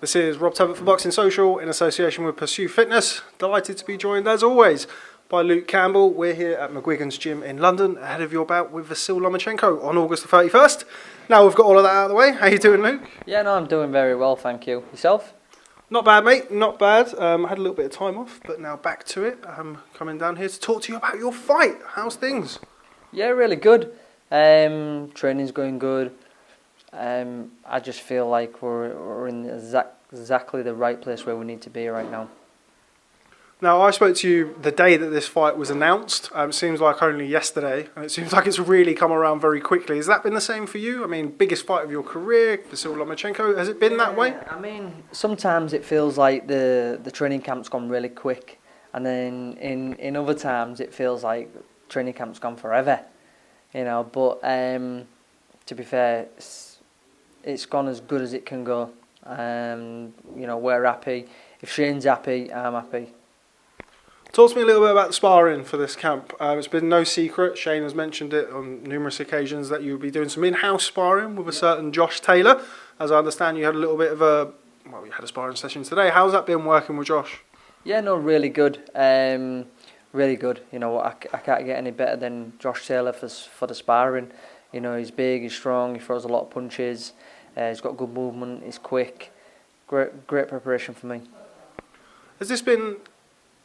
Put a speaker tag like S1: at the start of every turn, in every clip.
S1: This is Rob Tebbutt for Boxing Social in association with Pursue Fitness. Delighted to be joined as always by Luke Campbell. We're here at McGuigan's gym in London ahead of your bout with Lomachenko on August the 31st. Now we've got all of that out of the way. How you doing, Luke?
S2: Yeah, no, I'm doing very well, thank you. Yourself?
S1: Not bad, mate. Not bad. I had a little bit of time off, but now back to it. I'm coming down here to talk to you about your fight. How's things?
S2: Yeah, really good. Training's going good. I just feel like we're in exactly the right place where we need to be right now.
S1: Now, I spoke to you the day that this fight was announced. It seems like only yesterday, and it seems like it's really come around very quickly. Has that been the same for you? I mean, biggest fight of your career, Lomachenko. Has it been that way?
S2: I mean, sometimes it feels like the training camp's gone really quick, and then in other times it feels like training camp's gone forever. You know, but to be fair, it's gone as good as it can go. You know, we're happy. If Shane's happy, I'm happy.
S1: Talk to me a little bit about the sparring for this camp. It's been no secret. Shane has mentioned it on numerous occasions that you'll be doing some in-house sparring with a certain Josh Taylor. As I understand, you had a little bit of you had a sparring session today. How's that been working with Josh?
S2: Yeah, no, really good. Really good. You know, I can't get any better than Josh Taylor for the sparring. You know, he's big, he's strong, he throws a lot of punches. He's got good movement, he's quick. Great preparation for me. Has
S1: this been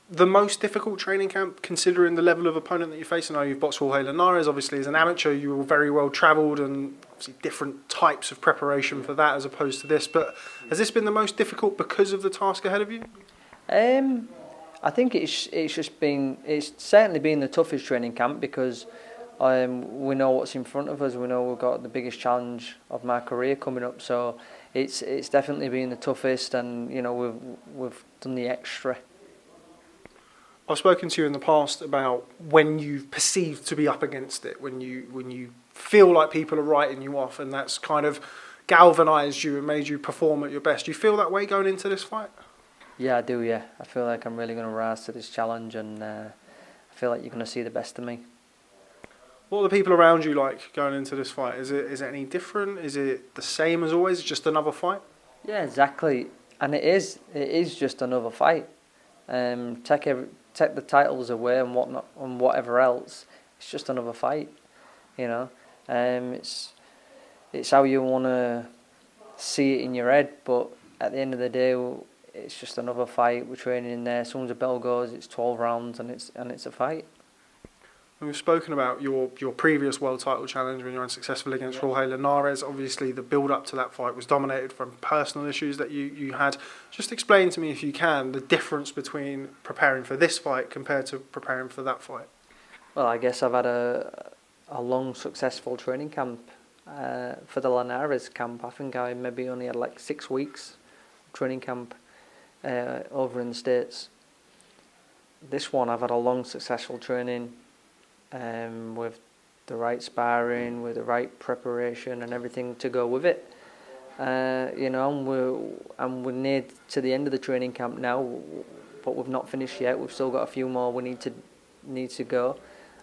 S1: the most difficult training camp, considering the level of opponent that you're facing? I know you've boxed Jorge Linares, obviously as an amateur you were very well travelled and obviously different types of preparation for that as opposed to this, but has this been the most difficult because of the task ahead of you?
S2: I think it's certainly been the toughest training camp because we know what's in front of us. We know we've got the biggest challenge of my career coming up, so it's definitely been the toughest, and you know we've done the extra.
S1: I've spoken to you in the past about when you've perceived to be up against it, when you feel like people are writing you off, and that's kind of galvanised you and made you perform at your best. Do you feel that way going into this fight?
S2: Yeah, I do, yeah. I feel like I'm really going to rise to this challenge, and I feel like you're going to see the best of me.
S1: What are the people around you like going into this fight? Is it any different? Is it the same as always, just another fight?
S2: Yeah, exactly. And it is just another fight. Take the titles away and whatnot and whatever else. It's just another fight, you know. It's how you want to see it in your head, but at the end of the day, it's just another fight. We're training in there. As soon as the bell goes, it's 12 rounds and it's a fight.
S1: We've spoken about your previous world title challenge when you were unsuccessful against Jorge Linares. Obviously, the build-up to that fight was dominated from personal issues that you had. Just explain to me, if you can, the difference between preparing for this fight compared to preparing for that fight.
S2: Well, I guess I've had a long, successful training camp. For the Linares camp, I think I maybe only had like 6 weeks training camp over in the States. This one, I've had a long, successful training. With the right sparring, with the right preparation and everything to go with it. You know, we're near to the end of the training camp now, but we've not finished yet. We've still got a few more we need to go,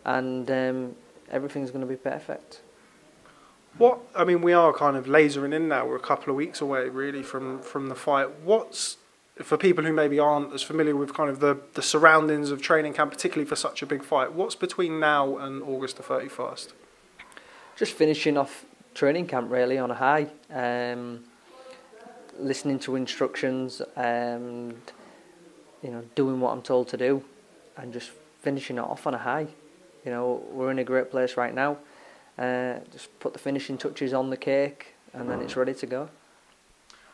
S2: and everything's going to be perfect.
S1: I mean, we are kind of lasering in now. We're a couple of weeks away, really, from the fight. For people who maybe aren't as familiar with kind of the surroundings of training camp, particularly for such a big fight, what's between now and August the 31st?
S2: Just finishing off training camp really on a high, listening to instructions and you know doing what I'm told to do, and just finishing it off on a high. You know, we're in a great place right now. Just put the finishing touches on the cake, and then it's ready to go.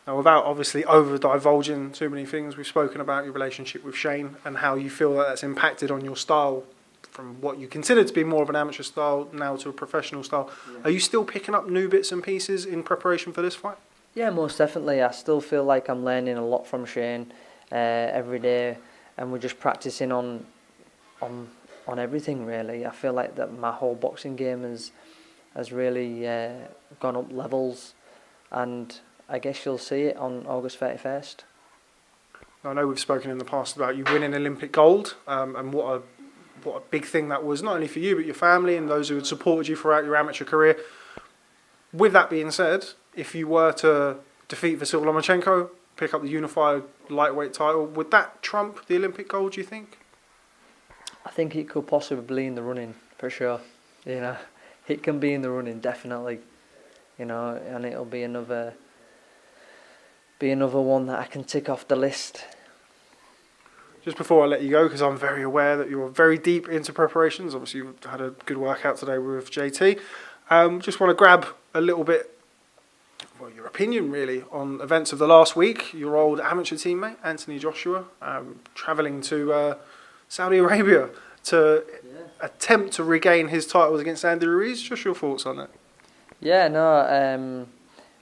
S1: Now, without obviously over-divulging too many things, we've spoken about your relationship with Shane and how you feel that that's impacted on your style from what you consider to be more of an amateur style now to a professional style. Yeah. Are you still picking up new bits and pieces in preparation for this fight? Yeah,
S2: most definitely. I still feel like I'm learning a lot from Shane every day, and we're just practicing on everything really. I feel like that my whole boxing game has really gone up levels, and I guess you'll see it on August 31st.
S1: I know we've spoken in the past about you winning Olympic gold, and what a big thing that was, not only for you but your family and those who had supported you throughout your amateur career. With that being said, if you were to defeat Lomachenko, pick up the unified lightweight title. Would that trump the Olympic gold, do you think?
S2: I think it could possibly be in the running, for sure. It can be in the running, definitely. And it'll be another one that I can tick off the list.
S1: Just before I let you go, because I'm very aware that you're very deep into preparations. Obviously, you had a good workout today with JT. Just want to grab a little bit, well, your opinion really on events of the last week. Your old amateur teammate, Anthony Joshua, travelling to Saudi Arabia to attempt to regain his titles against Andy Ruiz. Just your thoughts on that?
S2: Yeah, no,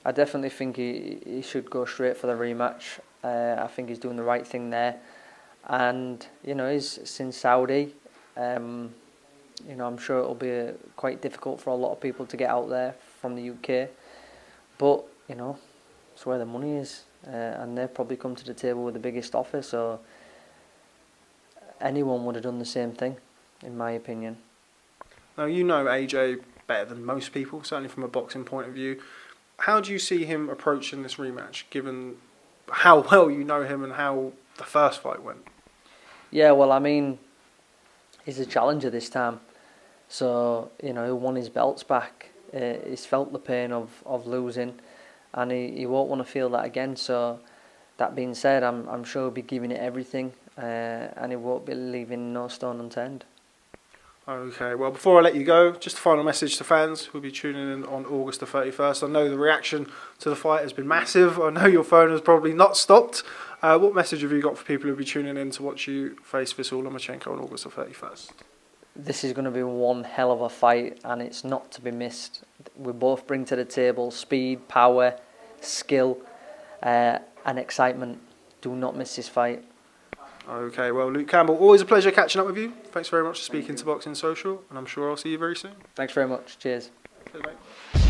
S2: I definitely think he should go straight for the rematch. I think he's doing the right thing there. And, he's in Saudi. I'm sure it'll be quite difficult for a lot of people to get out there from the UK. But, it's where the money is. And they've probably come to the table with the biggest offer. So anyone would have done the same thing, in my opinion.
S1: Now, you know AJ better than most people, certainly from a boxing point of view. How do you see him approaching this rematch, given how well you know him and how the first fight went?
S2: Yeah, well, I mean, he's a challenger this time. So, he won his belts back. He's felt the pain of losing, and he won't want to feel that again. So, that being said, I'm sure he'll be giving it everything, and he won't be leaving no stone unturned.
S1: Okay, well, before I let you go, just a final message to fans who'll be tuning in on August the 31st. I know the reaction to the fight has been massive. I know your phone has probably not stopped. What message have you got for people who'll be tuning in to watch you face Vasyl Lomachenko on August the 31st?
S2: This is going to be one hell of a fight, and it's not to be missed. We both bring to the table speed, power, skill, and excitement. Do not miss this fight.
S1: Okay, well, Luke Campbell, always a pleasure catching up with you. Thanks very much for speaking to Boxing Social, and I'm sure I'll see you very soon.
S2: Thanks very much. Cheers.
S1: Cheers, mate.